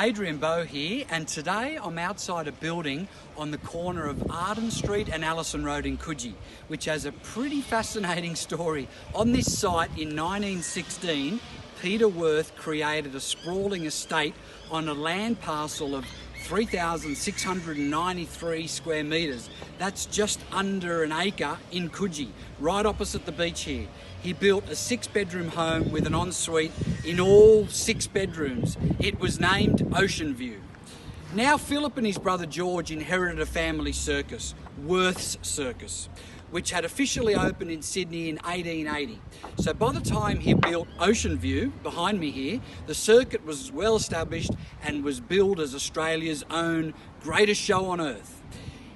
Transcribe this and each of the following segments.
Adrian Bo here, and today I'm outside a building on the corner of Arden Street and Allison Road in Coogee, which has a pretty fascinating story. On this site in 1916, Peter Wirth created a sprawling estate on a land parcel of 3,693 square metres. That's just under an acre in Coogee, right opposite the beach here. He built a 6-bedroom home with an ensuite in all 6 bedrooms. It was named OceanView. Now Philip and his brother George inherited a family circus, Wirth Circus, which had officially opened in Sydney in 1880. So by the time he built OceanView, behind me here, the circuit was well established and was billed as Australia's own greatest show on earth.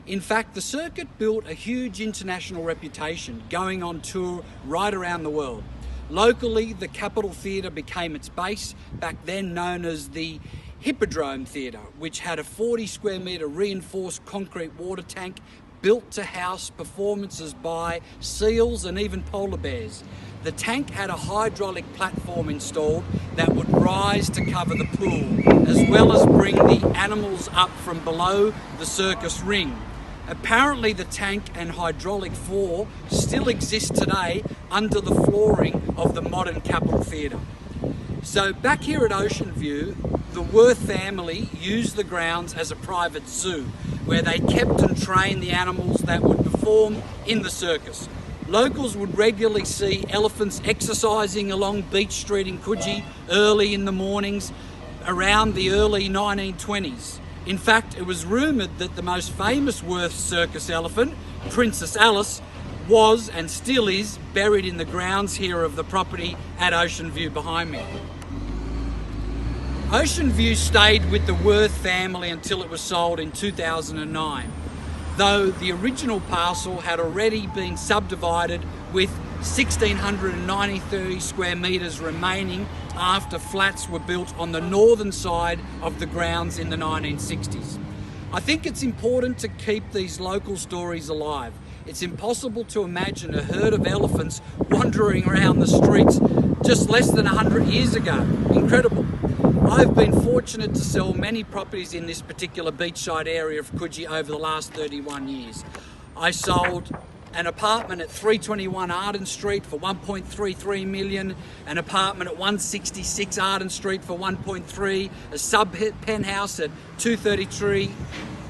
In fact, the circuit built a huge international reputation, going on tour right around the world. Locally, the Capitol Theatre became its base, back then known as the Hippodrome Theatre, which had a 40 square metre reinforced concrete water tank built to house performances by seals and even polar bears. The tank had a hydraulic platform installed that would rise to cover the pool, as well as bring the animals up from below the circus ring. Apparently the tank and hydraulic floor still exist today under the flooring of the modern Capitol Theatre. So back here at OceanView, the Wirth family used the grounds as a private zoo, where they kept and trained the animals that would perform in the circus. Locals would regularly see elephants exercising along Beach Street in Coogee early in the mornings around the early 1920s. In fact, it was rumoured that the most famous Wirth Circus elephant, Princess Alice, was and still is buried in the grounds here of the property at OceanView behind me. OceanView stayed with the Wirth family until it was sold in 2009, though the original parcel had already been subdivided with 1,693 square metres remaining after flats were built on the northern side of the grounds in the 1960s. I think it's important to keep these local stories alive. It's impossible to imagine a herd of elephants wandering around the streets just less than 100 years ago. Incredible. I've been fortunate to sell many properties in this particular beachside area of Coogee over the last 31 years. I sold an apartment at 321 Arden Street for 1.33 million, an apartment at 166 Arden Street for 1.3, a sub-penthouse at 233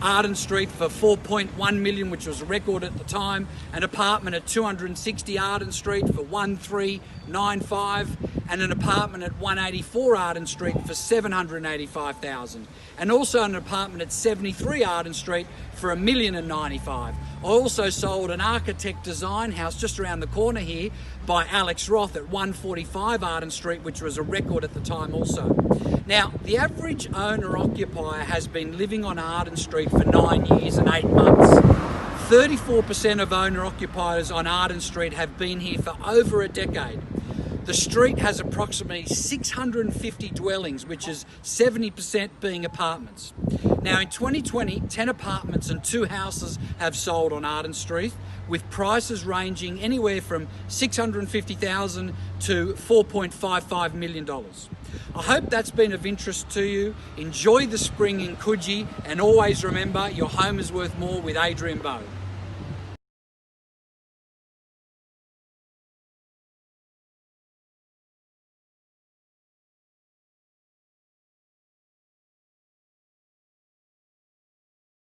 Arden Street for 4.1 million, which was a record at the time, an apartment at 260 Arden Street for 1,395, and an apartment at 184 Arden Street for 785,000, and also an apartment at 73 Arden Street for $1,095,000. I also sold an architect design house just around the corner here by Alex Roth at 145 Arden Street, which was a record at the time also. Now, the average owner-occupier has been living on Arden Street for 9 years and 8 months. 34% of owner-occupiers on Arden Street have been here for over a decade. The street has approximately 650 dwellings, which is 70% being apartments. Now in 2020, 10 apartments and 2 houses have sold on Arden Street, with prices ranging anywhere from $650,000 to $4.55 million. I hope that's been of interest to you. Enjoy the spring in Coogee, and always remember, your home is worth more with Adrian Bo.